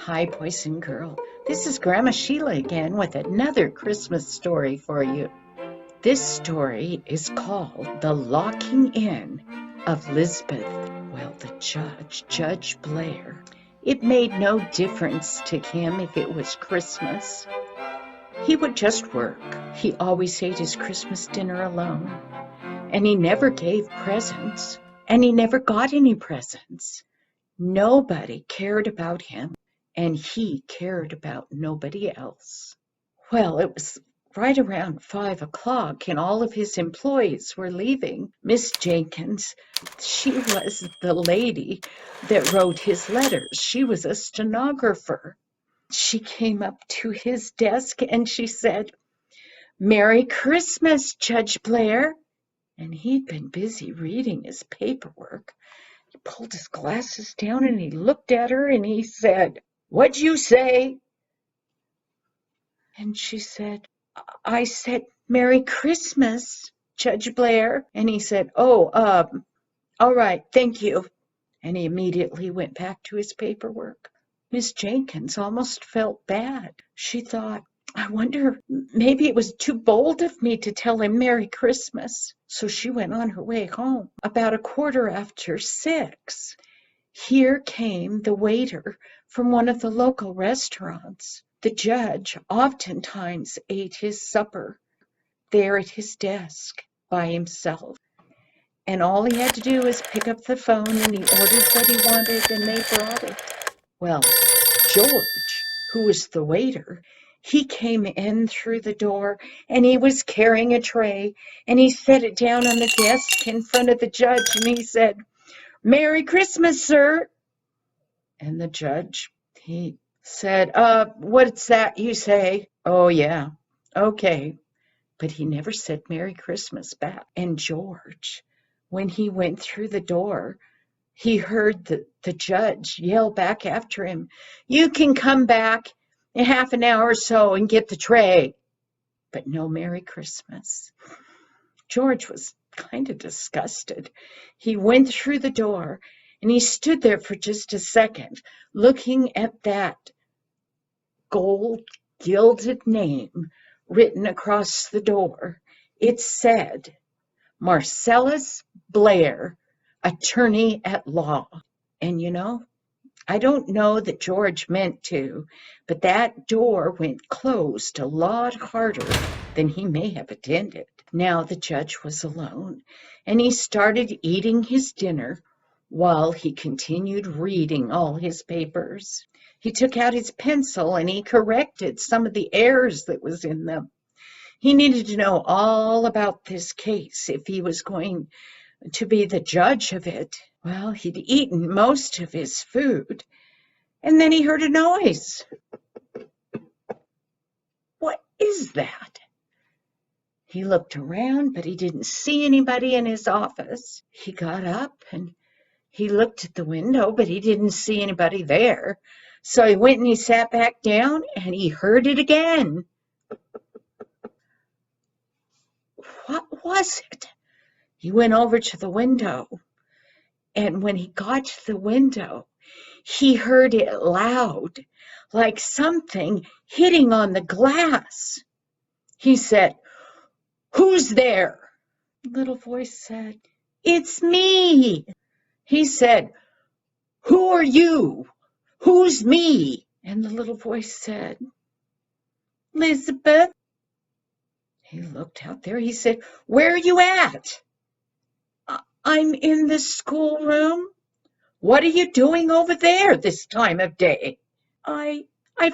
Hi, boys and girls. This is Grandma Sheila again with another Christmas story for you. This story is called The Locking In of Lizabeth. Well, the judge, Judge Blair, it made no difference to him if it was Christmas. He would just work. He always ate his Christmas dinner alone. And he never gave presents. And he never got any presents. Nobody cared about him. And he cared about nobody else. Well, it was right around 5 o'clock, and all of his employees were leaving. Miss Jenkins, she was the lady that wrote his letters. She was a stenographer. She came up to his desk and she said, "Merry Christmas, Judge Blair." And he'd been busy reading his paperwork. He pulled his glasses down and he looked at her and he said, "What'd you say?" And she said, "I said, Merry Christmas, Judge Blair." And he said, all right, thank you." And he immediately went back to his paperwork. Miss Jenkins almost felt bad. She thought, I wonder, maybe it was too bold of me to tell him Merry Christmas. So she went on her way home. About 6:15, here came the waiter from one of the local restaurants. The judge oftentimes ate his supper there at his desk by himself. And all he had to do was pick up the phone and he ordered what he wanted and they brought it. Well, George, who was the waiter, he came in through the door and he was carrying a tray and he set it down on the desk in front of the judge and he said, "Merry Christmas, sir." And the judge, he said, "What's that you say?" "Oh, yeah, okay." But he never said Merry Christmas back. And George, when he went through the door, he heard the judge yell back after him, "You can come back in half an hour or so and get the tray." But no Merry Christmas. George was kind of disgusted. He went through the door and he stood there for just a second, looking at that gold gilded name written across the door. It said, "Marcellus Blair, attorney at law." And you know, I don't know that George meant to, but that door went closed a lot harder than he may have intended. Now the judge was alone, and he started eating his dinner while he continued reading all his papers. He took out his pencil and he corrected some of the errors that was in them. He needed to know all about this case if he was going to be the judge of it. Well, he'd eaten most of his food, and then he heard a noise. What is that? He looked around, but he didn't see anybody in his office. He got up and he looked at the window, but he didn't see anybody there. So he went and he sat back down and he heard it again. What was it? He went over to the window, and when he got to the window, he heard it loud, like something hitting on the glass. He said, "Who's there?" The little voice said, "It's me." He said, "Who are you? Who's me?" And the little voice said, "Lizabeth." He looked out there. He said, "Where are you at?" "I'm in the schoolroom." "What are you doing over there this time of day?" I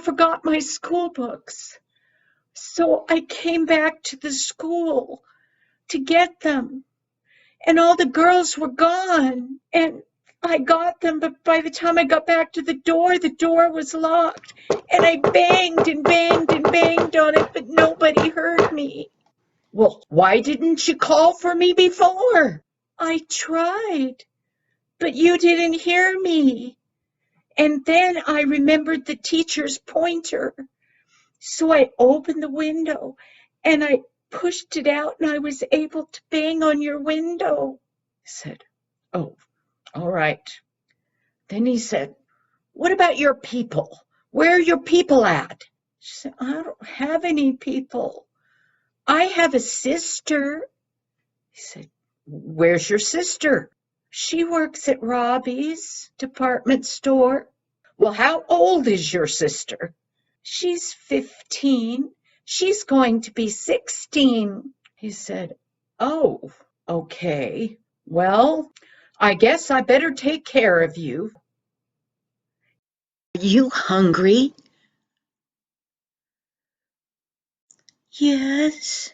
forgot my school books. So I came back to the school to get them. And all the girls were gone. And I got them, but by the time I got back to the door was locked. And I banged and banged and banged on it, but nobody heard me. "Well, why didn't you call for me before?" "I tried, but you didn't hear me. And then I remembered the teacher's pointer. So I opened the window and I pushed it out and I was able to bang on your window." I said, "Oh, all right." Then he said, "What about your people? Where are your people at? She said, I don't have any people. I have a sister. He said, where's your sister? She works at Robbie's department store. Well, how old is your sister? She's 15. She's going to be 16. He said, oh, okay. Well, I guess I better take care of you. Are you hungry? Yes.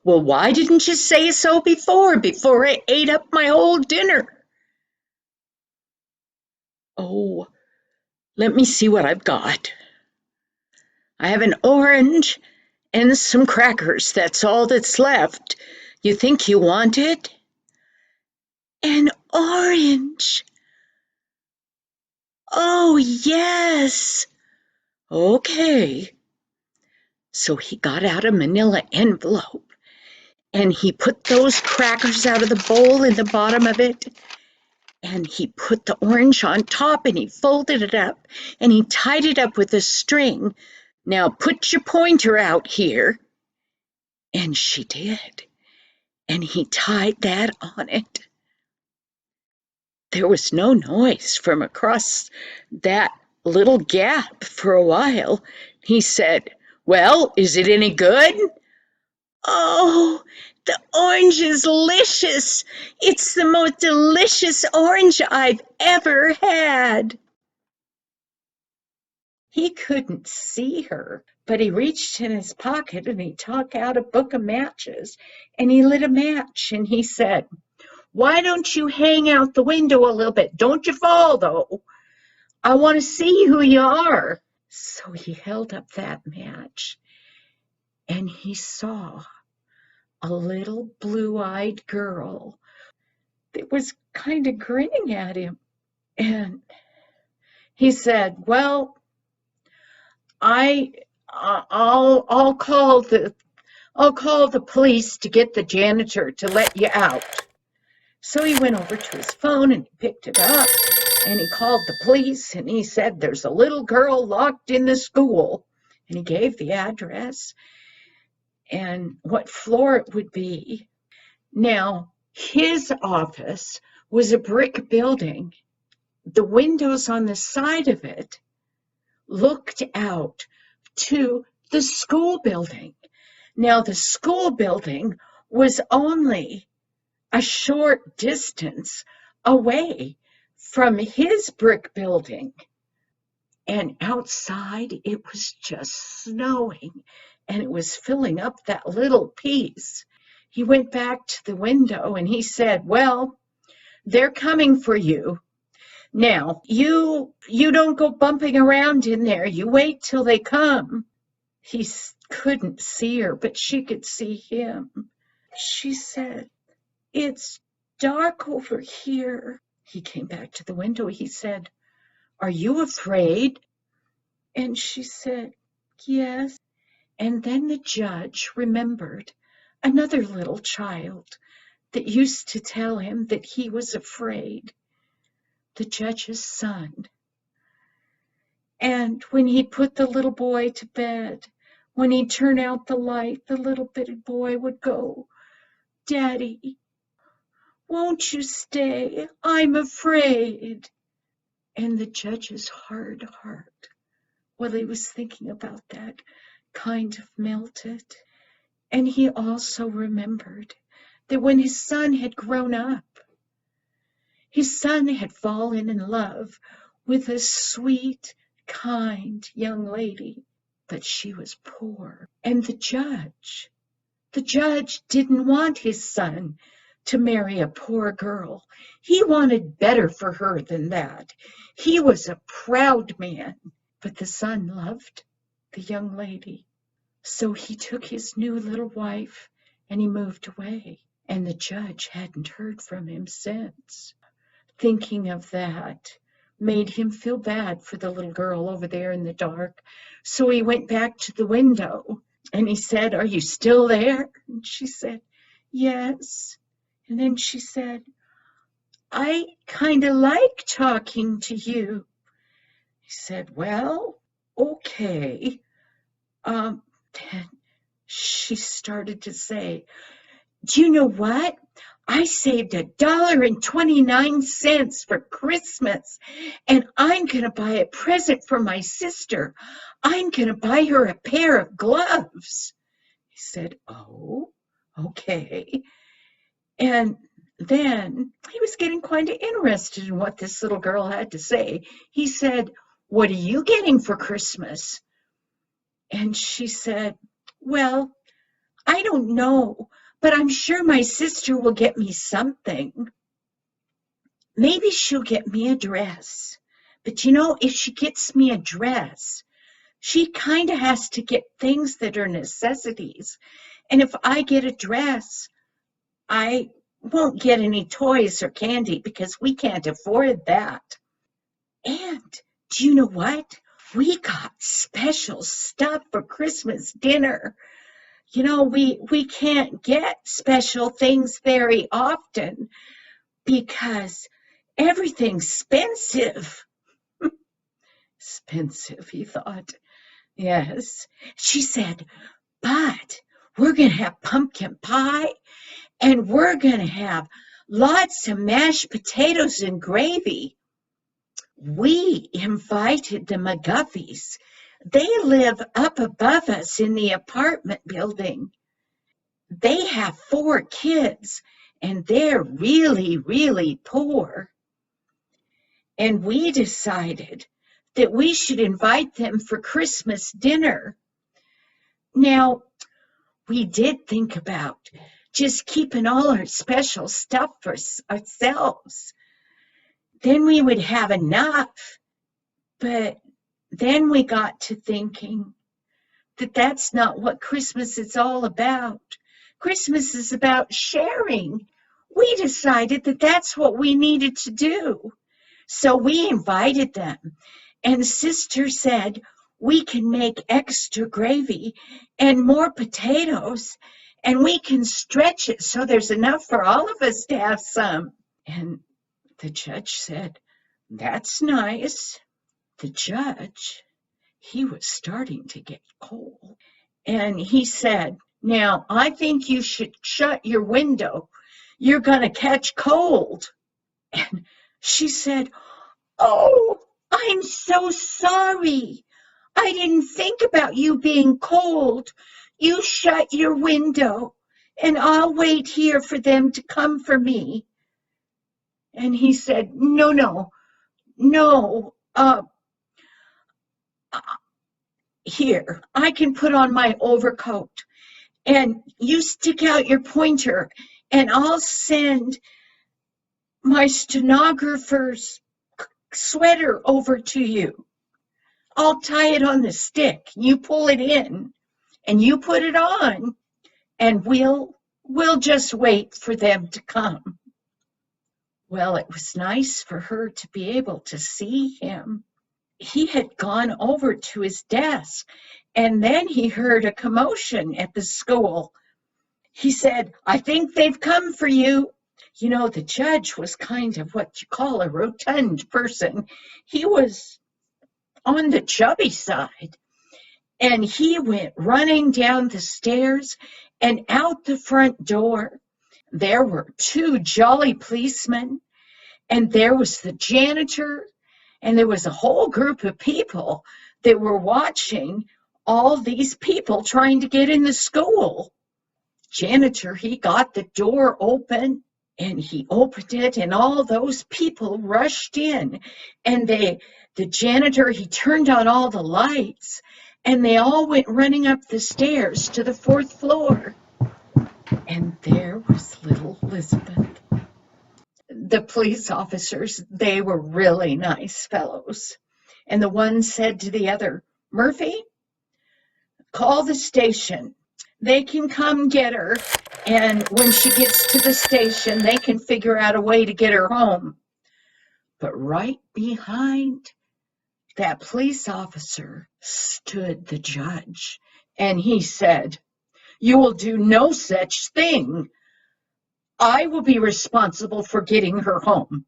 Well, why didn't you say so before I ate up my whole dinner? Oh, let me see what I've got. I have an orange and some crackers. That's all that's left. You think you want it? An orange. Oh, yes. Okay. So he got out a manila envelope and he put those crackers out of the bowl in the bottom of it. And he put the orange on top and he folded it up and he tied it up with a string. Now put your pointer out here. And she did. And he tied that on it. There was no noise from across that little gap for a while. He said, well, is it any good? Oh, the orange is delicious. It's the most delicious orange I've ever had. He couldn't see her, but he reached in his pocket and he took out a book of matches and he lit a match and he said, why don't you hang out the window a little bit? Don't you fall, though. I want to see who you are. So he held up that match and he saw a little blue-eyed girl that was kind of grinning at him. And he said, well, I'll call the police to get the janitor to let you out. So he went over to his phone and he picked it up and he called the police and he said, there's a little girl locked in the school. And he gave the address and what floor it would be. Now, his office was a brick building. The windows on the side of it looked out to the school building. Now, the school building was only a short distance away from his brick building. And outside, it was just snowing, and it was filling up that little piece. He went back to the window and he said, well, they're coming for you. Now, you don't go bumping around in there. You wait till they come. He couldn't see her, but she could see him. She said, it's dark over here. He came back to the window. He said, are you afraid? And she said, yes. And then the judge remembered another little child that used to tell him that he was afraid, the judge's son. And when he'd put the little boy to bed, when he'd turn out the light, the little bitty boy would go, Daddy, won't you stay? I'm afraid. And the judge's hard heart, while he was thinking about that, kind of melted. And he also remembered that when his son had grown up, his son had fallen in love with a sweet, kind young lady, but she was poor. And the judge didn't want his son to marry a poor girl. He wanted better for her than that. He was a proud man, but the son loved the young lady. So he took his new little wife and he moved away. And the judge hadn't heard from him since. Thinking of that made him feel bad for the little girl over there in the dark. So he went back to the window and he said, are you still there? And she said, yes. And then she said, I kind of like talking to you. He said, well, okay. Then she started to say, do you know what? I saved $1.29 for Christmas, and I'm going to buy a present for my sister. I'm going to buy her a pair of gloves. He said, oh, okay. And then he was getting kind of interested in what this little girl had to say. He said, what are you getting for Christmas? And she said, well, I don't know, but I'm sure my sister will get me something. Maybe she'll get me a dress. But if she gets me a dress, she kind of has to get things that are necessities. And if I get a dress, I won't get any toys or candy because we can't afford that. And do you know what? We got special stuff for Christmas dinner. We can't get special things very often because everything's expensive. Expensive, he thought. Yes. She said, but we're going to have pumpkin pie and we're going to have lots of mashed potatoes and gravy. We invited the McGuffies. They live up above us in the apartment building. They have 4 kids, and they're really, really poor. And we decided that we should invite them for Christmas dinner. Now, we did think about just keeping all our special stuff for ourselves. Then we would have enough. But then we got to thinking that that's not what Christmas is all about. Christmas is about sharing. We decided that that's what we needed to do. So we invited them. And Sister said, we can make extra gravy and more potatoes, and we can stretch it so there's enough for all of us to have some. And the judge said, that's nice. The judge, he was starting to get cold. And he said, now, I think you should shut your window. You're going to catch cold. And she said, oh, I'm so sorry. I didn't think about you being cold. You shut your window, and I'll wait here for them to come for me. And he said, no. Here, I can put on my overcoat, and you stick out your pointer, and I'll send my stenographer's sweater over to you. I'll tie it on the stick. You pull it in, and you put it on, and we'll just wait for them to come. Well, it was nice for her to be able to see him. He had gone over to his desk, and then he heard a commotion at the school. He said, I think they've come for you. The judge was kind of what you call a rotund person. He was on the chubby side, and he went running down the stairs and out the front door. There were 2 jolly policemen, and there was the janitor, and there was a whole group of people that were watching all these people trying to get in the school. Janitor, he got the door open, and he opened it, and all those people rushed in. And the janitor, he turned on all the lights, and they all went running up the stairs to the 4th floor. And there was little Lizabeth. The police officers, they were really nice fellows. And the one said to the other, Murphy, call the station. They can come get her, and when she gets to the station, they can figure out a way to get her home. But right behind that police officer stood the judge, and he said, you will do no such thing. I will be responsible for getting her home.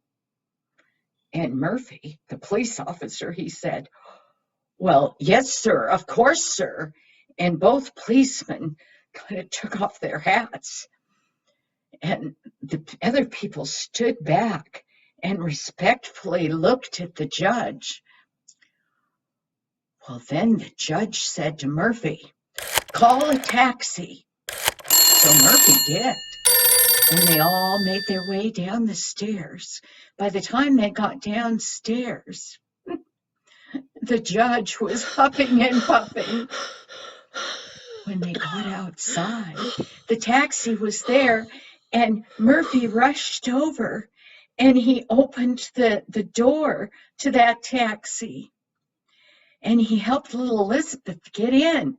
And Murphy, the police officer, he said, "Well, yes, sir, of course, sir." And both policemen kind of took off their hats. And the other people stood back and respectfully looked at the judge. Well, then the judge said to Murphy, "Call a taxi." So Murphy did. And they all made their way down the stairs. By the time they got downstairs, the judge was huffing and puffing. When they got outside, the taxi was there, and Murphy rushed over and he opened the door to that taxi. And he helped little Elizabeth get in.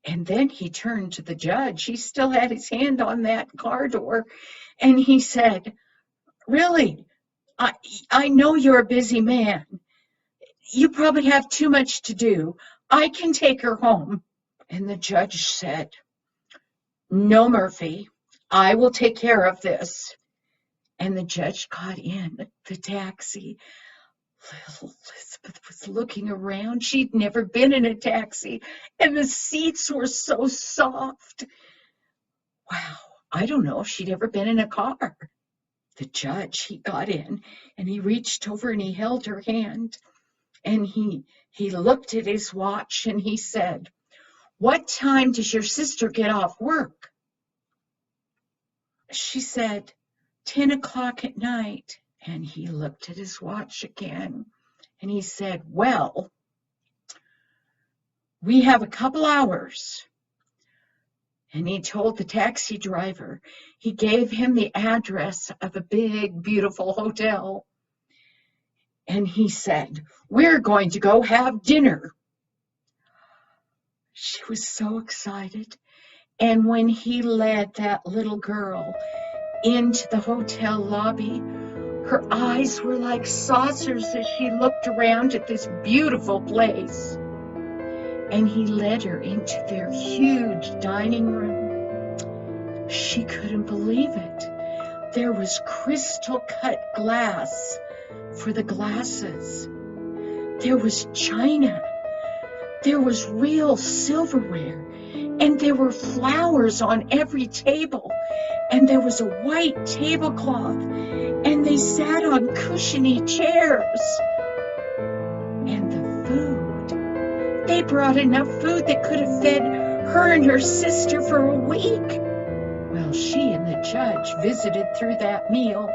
And then he turned to the judge. He still had his hand on that car door. And he said, "Really, I know you're a busy man. You probably have too much to do. I can take her home." And the judge said, "No, Murphy, I will take care of this." And the judge got in the taxi. Little Elizabeth was looking around. She'd never been in a taxi, and the seats were so soft. Wow, I don't know if she'd ever been in a car. The judge, he got in, and he reached over and he held her hand, and he looked at his watch, and he said, "What time does your sister get off work?" She said, 10 o'clock at night. And he looked at his watch again, and he said, "Well, we have a couple hours." And he told the taxi driver, he gave him the address of a big, beautiful hotel. And he said, "We're going to go have dinner." She was so excited. And when he led that little girl into the hotel lobby, her eyes were like saucers as she looked around at this beautiful place. And he led her into their huge dining room. She couldn't believe it. There was crystal cut glass for the glasses. There was china. There was real silverware. And there were flowers on every table. And there was a white tablecloth. And they sat on cushiony chairs. And the food. They brought enough food that could have fed her and her sister for a week. Well, she and the judge visited through that meal.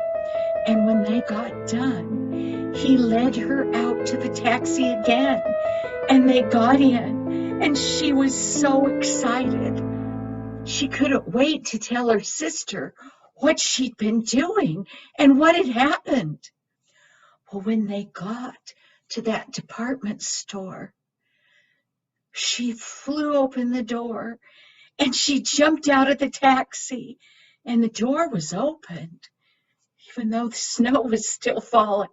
And when they got done, he led her out to the taxi again. And they got in. And she was so excited. She couldn't wait to tell her sister what she'd been doing and what had happened. Well, when they got to that department store, she flew open the door and she jumped out of the taxi, and the door was opened, even though the snow was still falling.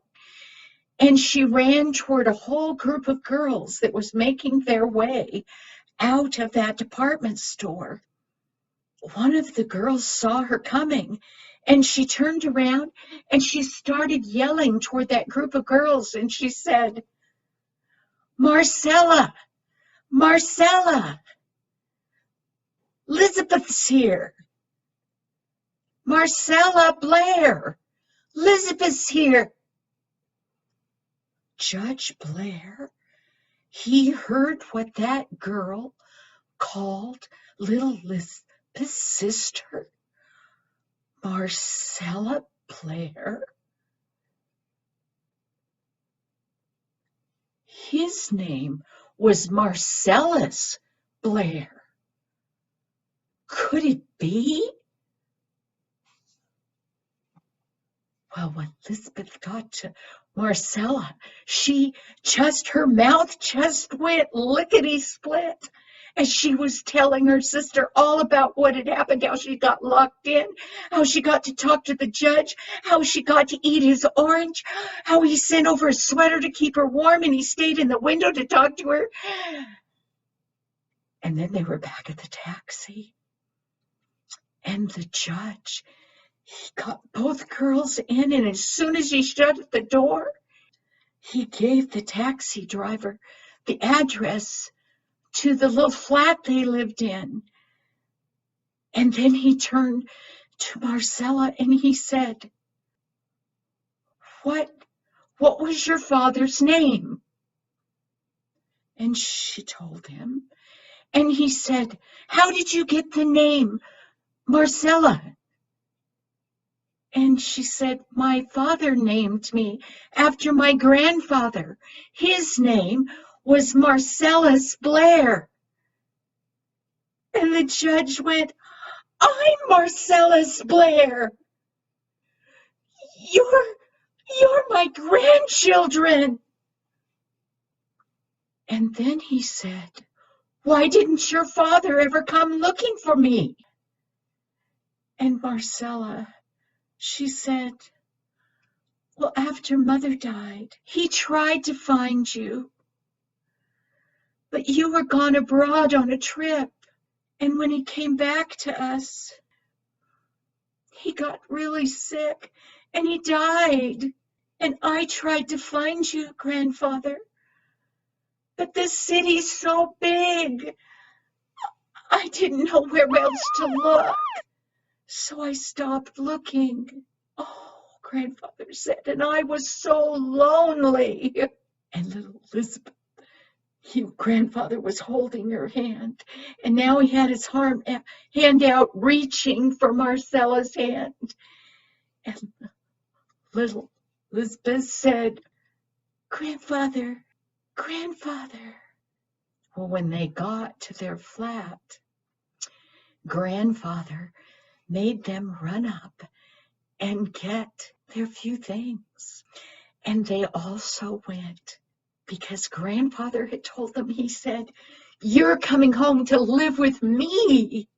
And she ran toward a whole group of girls that was making their way out of that department store. One of the girls saw her coming, and she turned around and she started yelling toward that group of girls, and she said, "Marcella, Marcella, Lizabeth's here. Marcella Blair, Lizabeth's here." Judge Blair, he heard what that girl called little Lizabeth's sister, Marcella Blair. His name was Marcellus Blair. Could it be? Well, when Lizabeth got to Marcella, her mouth just went lickety-split as she was telling her sister all about what had happened, how she got locked in, how she got to talk to the judge, how she got to eat his orange, how he sent over a sweater to keep her warm and he stayed in the window to talk to her. And then they were back at the taxi. And the judge, He got both girls in, and as soon as he shut the door, he gave the taxi driver the address to the little flat they lived in. And then he turned to Marcella and he said, What was your father's name? And she told him. And he said, How did you get the name Marcella? And she said, My father named me after my grandfather. His name was Marcellus Blair. And the judge went, I'm Marcellus Blair. You're my grandchildren. And then he said, Why didn't your father ever come looking for me? And Marcella, she said, Well, after Mother died, he tried to find you, but you were gone abroad on a trip. And when he came back to us, he got really sick and he died. And I tried to find you, grandfather, but this city's so big, I didn't know where else to look. So I stopped looking. Oh, grandfather said, and I was so lonely. And little Lizabeth, grandfather was holding her hand, and now he had his hand out, reaching for Marcella's hand. And little Lizabeth said, Grandfather, grandfather. Well, when they got to their flat, grandfather made them run up and get their few things. And they also went because grandfather had told them, he said, You're coming home to live with me.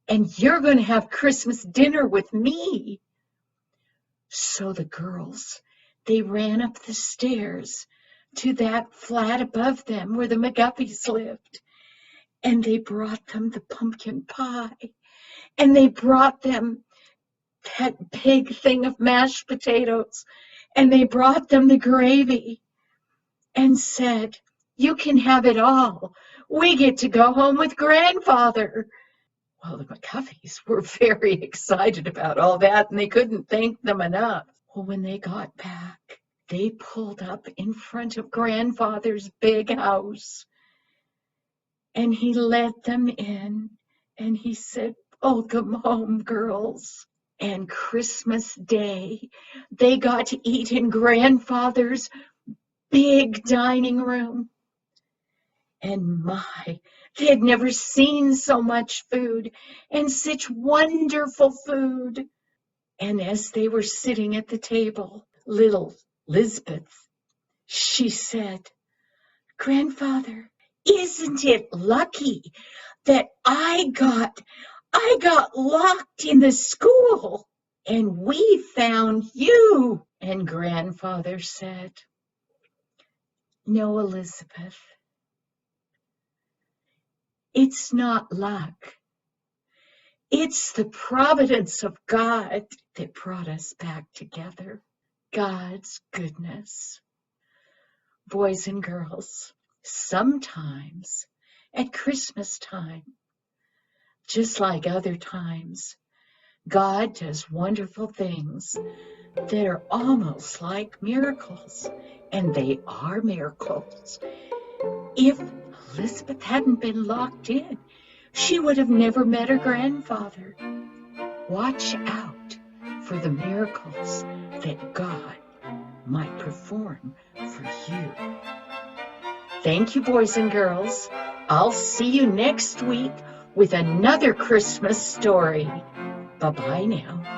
And you're going to have Christmas dinner with me. So the girls, they ran up the stairs to that flat above them where the McGuffies lived. And they brought them the pumpkin pie. And they brought them that big thing of mashed potatoes. And they brought them the gravy and said, You can have it all. We get to go home with grandfather. Well, the McGuffies were very excited about all that, and they couldn't thank them enough. Well, when they got back, they pulled up in front of grandfather's big house. And he led them in, and he said, Welcome home, girls. And Christmas Day, they got to eat in grandfather's big dining room. And they had never seen so much food and such wonderful food. And as they were sitting at the table, little Lizabeth, she said, Grandfather, isn't it lucky that I got locked in the school and we found you? And grandfather said, No, Elizabeth, it's not luck. It's the providence of God that brought us back together. God's goodness. Boys and girls, sometimes at Christmas time, just like other times, God does wonderful things that are almost like miracles, and they are miracles. If Elizabeth hadn't been locked in, she would have never met her grandfather. Watch out for the miracles that God might perform for you. Thank you, boys and girls. I'll see you next week with another Christmas story. Bye-bye now.